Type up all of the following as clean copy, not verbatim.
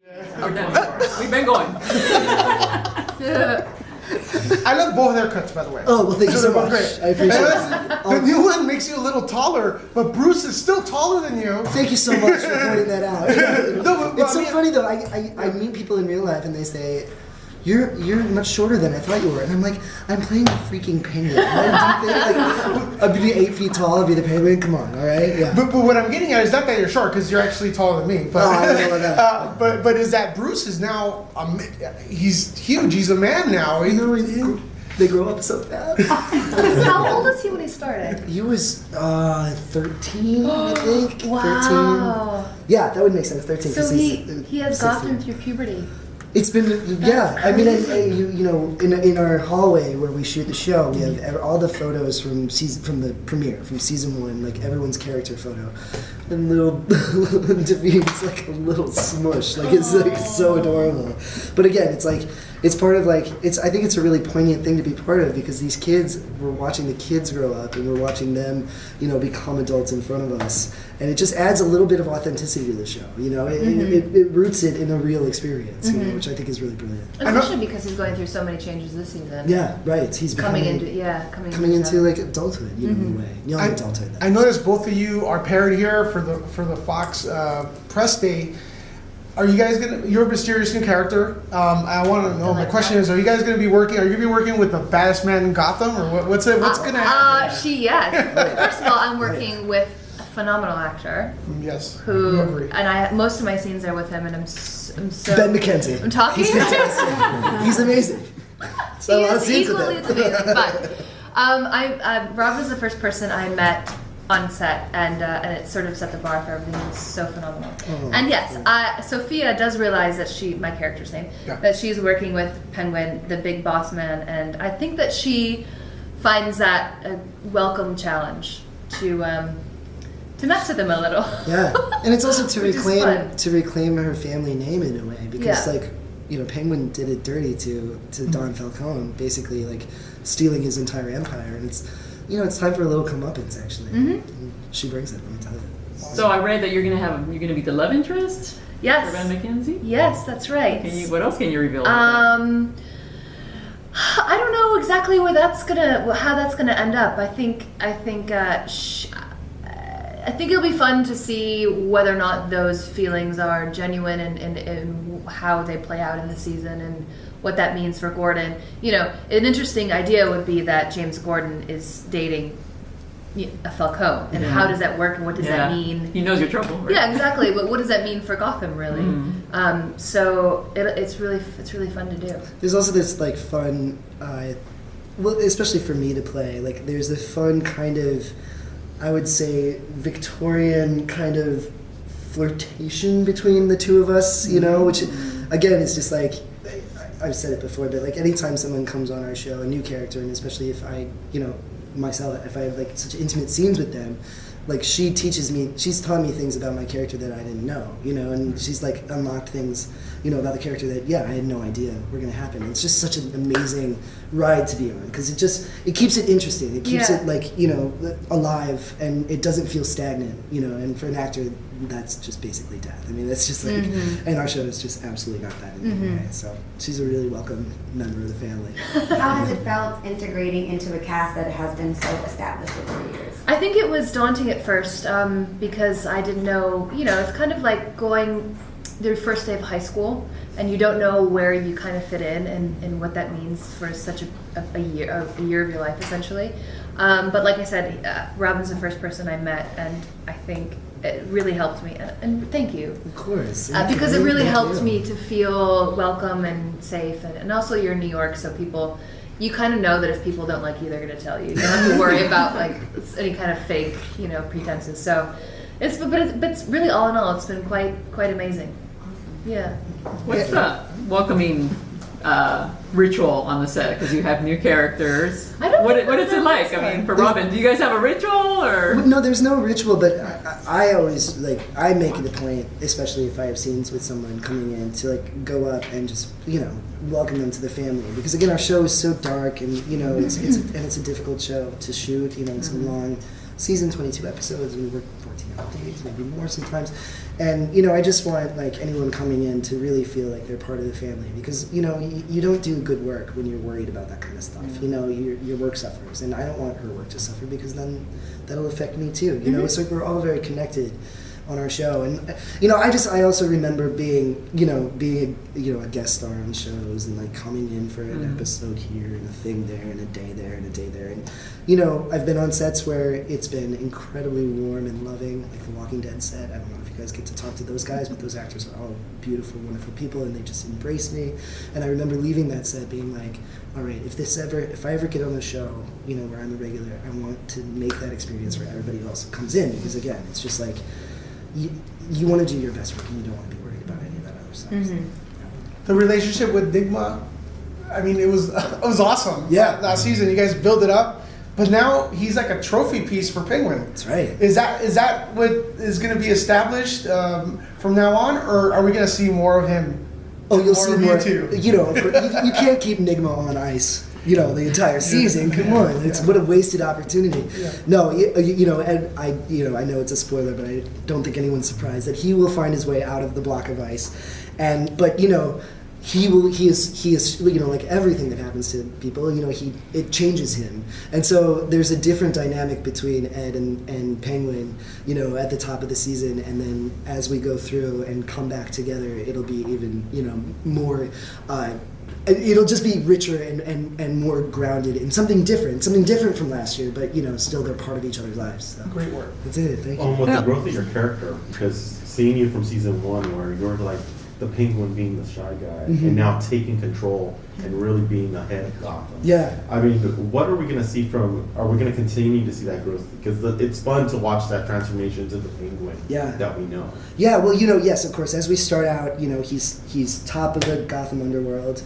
We're done. We've been going. I love both haircuts, by the way. Oh, well, thank you so They're both much. great. I appreciate it. The new one makes you a little taller, but Bruce is still taller than you. Thank you so much for pointing that out. No, but It's so I mean- funny though. I meet people in real life and they say, "You're much shorter than I thought you were," and I'm like, "I'm playing the freaking penguin. What do you think? Like, I'll be 8 feet tall. I'll be the penguin. Come on, all right? Yeah." But what I'm getting at is not that you're short, because you're actually taller than me. But Oh, I know that. but is that Bruce is now he's huge. He's a man now. They grow up so fast. How old is he when he started? He was 13, I think. Wow. 13. Yeah, that would make sense. 13. So 'cause he has 16. Gotham through puberty. It's been, yeah. I mean, you know, in our hallway where we shoot the show, we have all the photos from the premiere, from season 1, like everyone's character photo. And little David's like a little smush, like it's like so adorable. But again, it's like it's part of like I think it's a really poignant thing to be part of, because these kids, we're watching the kids grow up and we're watching them, you know, become adults in front of us, and it just adds a little bit of authenticity to the show. You know, it roots it in a real experience, you know, which I think is really brilliant. Especially because he's going through so many changes this season. Yeah, right. He's Coming into like adulthood, you know, in a way, young adulthood. I noticed both of you are paired here for the Fox press day. Are you guys you're a mysterious new character. I want to know, my question is, are you guys going to be working with the baddest man in Gotham, or what's going to happen? Yes. First of all, I'm working with a phenomenal actor. Yes. Who, we agree. and most of my scenes are with him, and I'm so. Ben McKenzie. I'm talking. He's fantastic. He's amazing. So a lot of scenes with Equally him. as amazing, but Rob was the first person I met on set, and it sort of set the bar for everything. He's so phenomenal. Oh, And yes, Sophia does realize that my character's name, that she's working with Penguin, the big boss man, and I think that she finds that a welcome challenge to mess with him a little. Yeah, and it's also Which is fun. to reclaim her family name in a way, because like, you know, Penguin did it dirty to Don Falcone, basically like stealing his entire empire, and it's, you know, it's time for a little comeuppance actually. And she brings it. Let me tell you. So I read that you're gonna be the love interest. Yes. For Ben McKenzie. Yes, that's right. What else can you reveal? About that? I don't know exactly how that's gonna end up. I think it'll be fun to see whether or not those feelings are genuine and how they play out in the season and what that means for Gordon. You know, an interesting idea would be that James Gordon is dating a Falcone, and how does that work, and what does that mean? He knows your trouble, right? Yeah, exactly. But what does that mean for Gotham, really? So it's really fun to do. There's also this like fun, well, especially for me to play. Like, there's a fun kind of, I would say, Victorian kind of flirtation between the two of us. You know, which again, it's just like, I've said it before, but like anytime someone comes on our show, a new character, and especially if I, you know, myself, if I have like such intimate scenes with them, like she's taught me things about my character that I didn't know, you know, and she's like unlocked things, you know, about the character that, I had no idea were going to happen. It's just such an amazing ride to be on, because it keeps it interesting. It keeps it like, you know, alive, and it doesn't feel stagnant, you know, and for an actor, that's just basically death. I mean, that's just like, and our show is just absolutely not that in any way. So she's a really welcome member of the family. How has it felt integrating into a cast that has been so established over the years? I think it was daunting at first because I didn't know, you know, it's kind of like going their first day of high school, and you don't know where you kind of fit in and what that means for such a year of your life, essentially. But like I said, Robin's the first person I met, and I think it really helped me. And thank you. Of course. Because it really helped me to feel welcome and safe. And also you're in New York, so you kind of know that if people don't like you, they're going to tell you. You don't have to worry about like any kind of fake, you know, pretenses. So it's really, all in all, it's been quite amazing. Yeah. What's the welcoming ritual on the set? Because you have new characters. What is it like? I mean, for Robin, do you guys have a ritual or? No, there's no ritual, but I always I make it a point, especially if I have scenes with someone coming in, to like go up and just, you know, welcome them to the family, because again, our show is so dark, and you know, it's a difficult show to shoot. You know, it's a long season, 22 episodes, and we work 14-hour days, maybe more sometimes. And, you know, I just want, like, anyone coming in to really feel like they're part of the family, because, you know, you don't do good work when you're worried about that kind of stuff. You know, your work suffers, and I don't want her work to suffer, because then that'll affect me too. You know, it's like we're all very connected on our show. And, you know, I also remember being a guest star on shows, and like coming in for an episode here and a thing there and a day there and a day there. And, you know, I've been on sets where it's been incredibly warm and loving, like the Walking Dead set. I don't know if you guys get to talk to those guys, but those actors are all beautiful, wonderful people, and they just embrace me. And I remember leaving that set being like, all right, if I ever get on the show, you know, where I'm a regular, I want to make that experience where everybody else comes in, because again, it's just like, you want to do your best work, and you don't want to be worried about any of that other stuff. The relationship with Nigma, I mean, it was awesome. Yeah. Last season, you guys build it up, but now he's like a trophy piece for Penguin. That's right. Is that what is going to be established from now on, or are we going to see more of him? Oh, you'll see more. You too. You know, you can't keep Nigma on ice, you know, the entire season. Come on, it's what a wasted opportunity. Yeah. No, you know, and I know it's a spoiler, but I don't think anyone's surprised that he will find his way out of the block of ice, but you know, he is you know, like everything that happens to people, you know, it changes him. And so there's a different dynamic between Ed and Penguin, you know, at the top of the season, and then as we go through and come back together, it'll be even, you know, more it'll just be richer and more grounded in something different from last year, but you know, still they're part of each other's lives. So. Great work. That's it. Thank you. With the growth of your character, because seeing you from season 1, where you're like the Penguin being the shy guy, and now taking control and really being the head of Gotham. Yeah. I mean, what are we going to see from? Are we going to continue to see that growth? Because it's fun to watch that transformation into the Penguin that we know. Yeah. Well, you know, yes, of course. As we start out, you know, he's top of the Gotham underworld.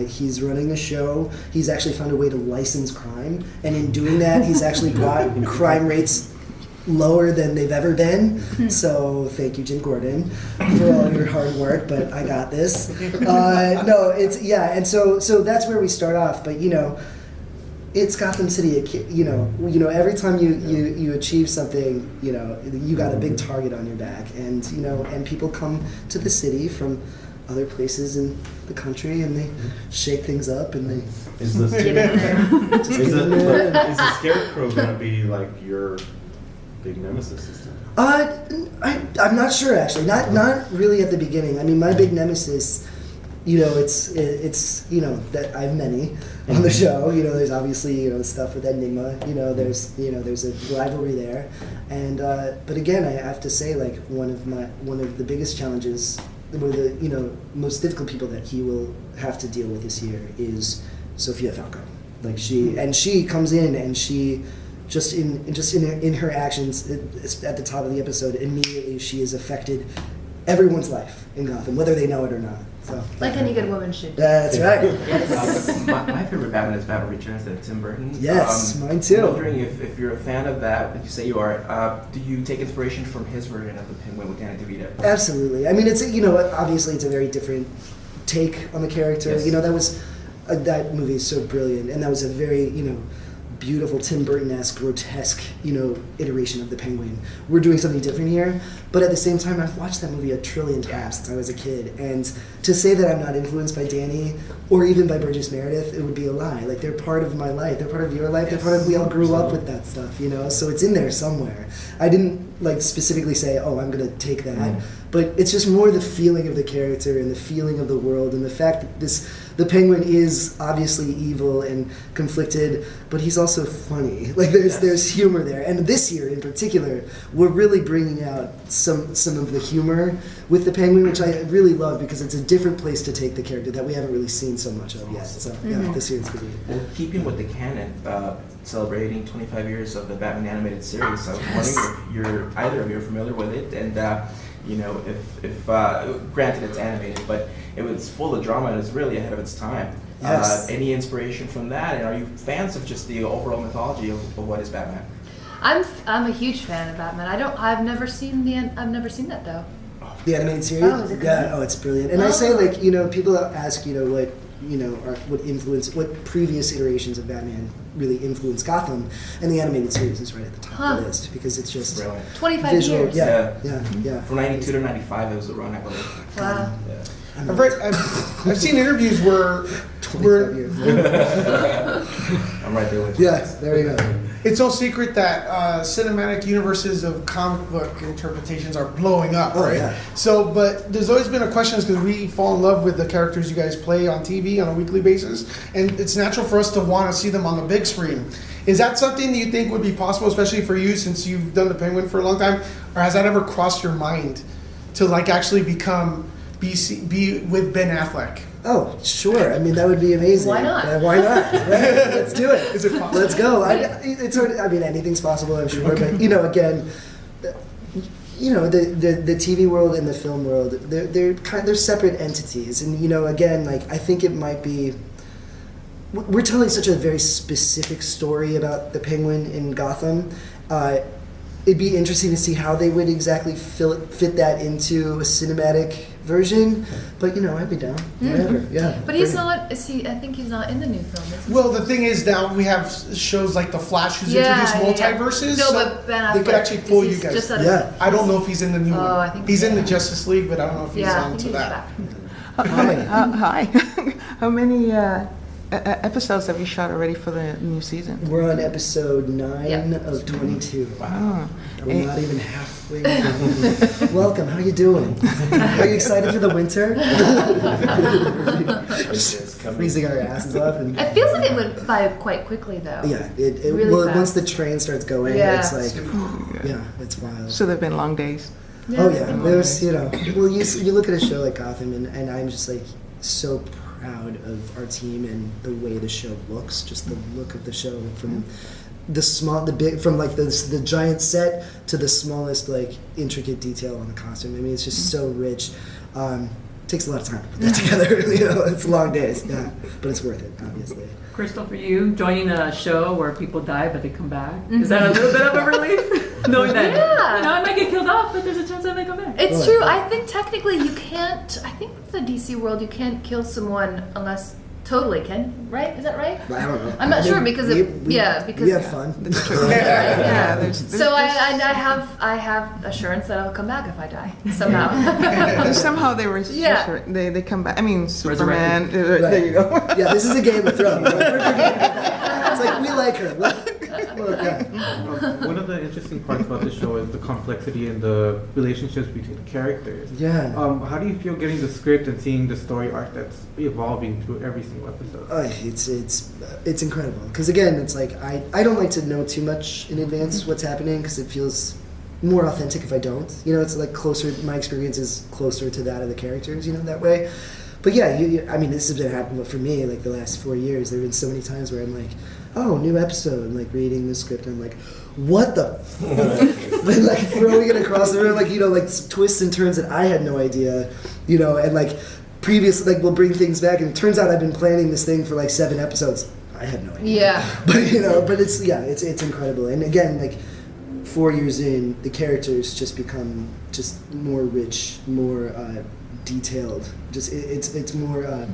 He's running a show. He's actually found a way to license crime, and in doing that, he's actually brought crime rates lower than they've ever been. So thank you, Jim Gordon, for all your hard work. But I got this. No, it's and so that's where we start off. But you know, it's Gotham City. You know, every time you achieve something, you know, you got a big target on your back, and you know, and people come to the city from other places in the country, and they shake things up, and they Is the Scarecrow going to be like your big nemesis system? I'm not sure actually. Not really at the beginning. I mean, my big nemesis, you know, it's you know, that I have many on the show. You know, there's obviously, you know, stuff with Enigma. You know, there's a rivalry there, and but again, I have to say, like, one of the biggest challenges, one of the, you know, most difficult people that he will have to deal with this year is Sophia Falco. Like, she comes in, and she just in her actions at the top of the episode, immediately she has affected everyone's life in Gotham, whether they know it or not. So, like any good woman should. That's right. My favorite Batman is Batman Returns, that Tim Burton. Yes, mine too. I'm wondering if you're a fan of that, you say you are, do you take inspiration from his version of the Penguin with Danny DeVito? Absolutely. I mean, it's, you know, obviously it's a very different take on the character. Yes. You know, that movie is so brilliant, and that was a very, you know, beautiful Tim Burton-esque, grotesque, you know, iteration of the Penguin. We're doing something different here, but at the same time, I've watched that movie a trillion times since I was a kid, and to say that I'm not influenced by Danny or even by Burgess Meredith, it would be a lie. Like, they're part of my life, they're part of your life, they're part of, we all grew up with that stuff, you know, so it's in there somewhere. I didn't, like, specifically say, oh, I'm gonna take that, but it's just more the feeling of the character and the feeling of the world, and the fact that the Penguin is obviously evil and conflicted, but he's also funny. Like, there's humor there. And this year in particular, we're really bringing out some of the humor with the Penguin, which I really love, because it's a different place to take the character that we haven't really seen so much of yet. So yeah, this year it's going to be. Well, keeping with the canon, celebrating 25 years of the Batman animated series, I was wondering if either of you are familiar with it, and you know, if granted it's animated, but it was full of drama and it's really ahead of its time. Yes. Any inspiration from that, and are you fans of just the overall mythology of what is Batman? I'm a huge fan of Batman. I've never seen that though. The animated series? Oh, is it good? Yeah, oh, it's brilliant. And I say, like, you know, people ask, you know, what previous iterations of Batman really influenced Gotham, and the animated series is right at the top of the list because it's just Brilliant. 25 visual. years. Yeah. From 92 to 95, it was the run, I believe. Wow. Yeah. I've seen interviews where 25 years. I'm right there with you. Yes, there you go. it's no secret that cinematic universes of comic book interpretations are blowing up, right? Yeah. So, but there's always been a question because we fall in love with the characters you guys play on TV on a weekly basis, and it's natural for us to want to see them on the big screen. Is that something that you think would be possible, especially for you since you've done the Penguin for a long time, or has that ever crossed your mind to like actually be with Ben Affleck? Oh, sure. I mean, that would be amazing. Why not? Why not? Right? Let's do it. Is it possible? Let's go. I mean, anything's possible, I'm sure. But again, the TV world and the film world, they're separate entities. And again, like I think it might be. We're telling such a very specific story about the Penguin in Gotham. It'd be interesting to see how they would exactly fit that into a cinematic version. But I'd be down. Whatever. Yeah. But he's not. Is he? I think he's not in the new film. Is he? Well, the thing is now we have shows like The Flash who's introduced multiverses. No, so but Ben Affleck. they could actually pull you is guys. just out of- Yeah. I don't know if he's in the new one. I think he's in the yeah. Justice League, but I don't know if he's Yeah, I on think to he's that. back. Hi. How many episodes have you shot already for the new season? We're on episode 9 Yeah. of 22. Wow. We're not even halfway done. Welcome. How you doing? Are you excited for the winter? Just freezing our asses off. And, It feels like it went by quite quickly, though. yeah. It Really well, fast. once the train starts going, Yeah. it's like, it's wild. So they've been long days. Oh yeah, there's well you look at a show like Gotham and I'm just like so proud of our team and the way the show looks, just the look of the show from from like the giant set to the smallest like intricate detail on the costume. I mean it's just so rich. Takes a lot of time to put that together. It's long days, but it's worth it, obviously. Crystal, for you, joining a show where people die but they come back, is that a little bit of a relief? Knowing that, I might get killed off, but there's a chance I may come back. It's true. I think technically you can't. I think with the DC world, you can't kill someone unless right? Is that right? I don't know. I'm not sure because we because have fun. yeah. There's So I have assurance that I'll come back if I die somehow. somehow they were Yeah. they come back. I mean, Superman. There Right. you go. Yeah, this is a Game of Thrones. It's like we like her. Look, One of the interesting parts about the show is the complexity and the relationships between the characters. Yeah. How do you feel getting the script and seeing the story arc that's evolving through every single episode? It's incredible because again it's like I don't like to know too much in advance what's happening because it feels more authentic if I don't. It's like closer. My experience is closer to that of the characters. That way. But yeah, I mean this has been happening for me like the last 4 years. There have been so many times where I'm like, oh, new episode. I'm like reading the script. And I'm like, what the? Then like throwing it across the room, like like twists and turns that I had no idea. And like. Previous, like we'll bring things back, and it turns out I've been planning this thing for like 7 episodes. I had no idea. Yeah. But it's incredible. And again, like 4 years in, the characters just become just more rich, more detailed. Just it's more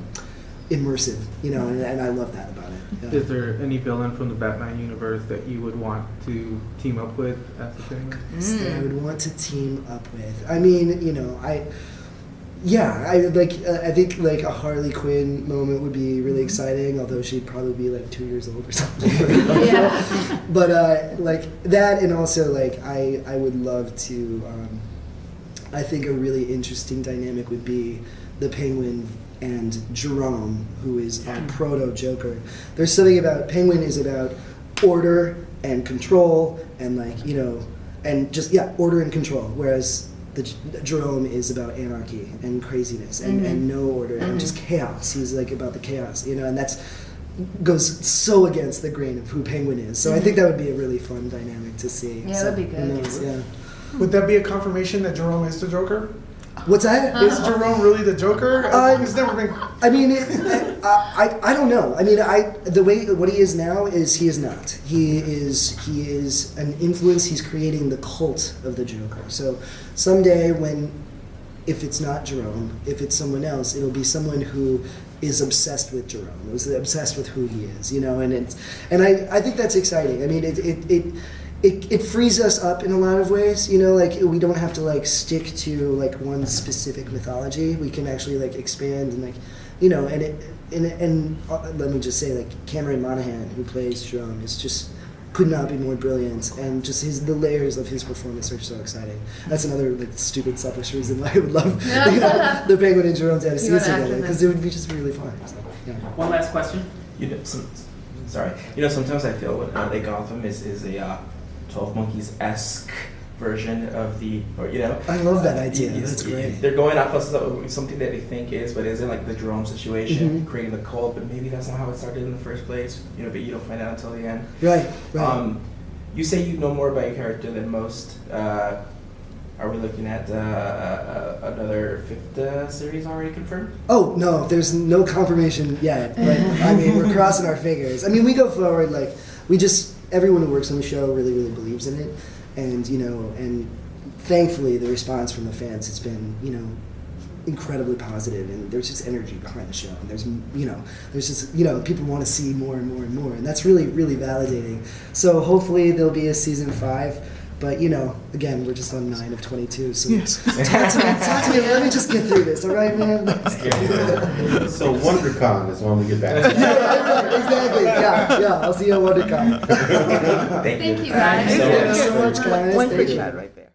immersive, and I love that about it. Yeah. Is there any villain from the Batman universe that you would want to team up with as a Penguin? That I would want to team up with. I mean, I think like a Harley Quinn moment would be really exciting, although she'd probably be like 2 years old or something. Yeah. But like that, and also like I would love to. I think a really interesting dynamic would be the Penguin and Jerome, who is a proto Joker. There's something about Penguin is about order and control, and like and just order and control, whereas. Jerome is about anarchy and craziness and no order and just chaos. He's like about the chaos, and that's goes so against the grain of who Penguin is. So I think that would be a really fun dynamic to see. Yeah, so, that'd be good. who knows, yeah. Would that be a confirmation that Jerome is the Joker? What's that? Is Jerome really the Joker? It's never been. I mean, I don't know. I mean, the way what he is now is he is not. He is an influence. He's creating the cult of the Joker. So someday if it's not Jerome, if it's someone else, it'll be someone who is obsessed with Jerome, is obsessed with who he is, you know, and I think that's exciting. I mean, it frees us up in a lot of ways, you know, like we don't have to like stick to like one specific mythology. We can actually like expand and like, you know, and let me just say, like Cameron Monaghan, who plays Jerome, is just could not be more brilliant, and just the layers of his performance are so exciting. That's another like stupid selfish reason why I would love the Penguin and Jerome to have a scene together, because it would be just really fun. So, yeah. One last question. You know, sorry. You know, sometimes I feel what LA Gotham is a 12 Monkeys-esque version of the, or you know. I love that idea. That's great. They're going off of something that they think is, but isn't, like the Jerome situation, creating the cult, but maybe that's not how it started in the first place. You know, but you don't find out until the end. Right. You say you know more about your character than most. Are we looking at another fifth series already confirmed? Oh no, there's no confirmation yet. But I mean, we're crossing our fingers. I mean, we go forward like everyone who works on the show really, really believes in it, and you know, and thankfully the response from the fans has been, you know, incredibly positive, and there's just energy behind the show, and there's just, you know, people want to see more and more and more, and that's really, really validating. So hopefully there'll be a season 5. But, you know, again, we're just on 9 of 22, so talk to me, let me just get through this, all right, man? So WonderCon is when we get back to Exactly, yeah, I'll see you at WonderCon. Thank you. Thank you, guys. Thank you so much, guys. One Thank quick you. shot right there.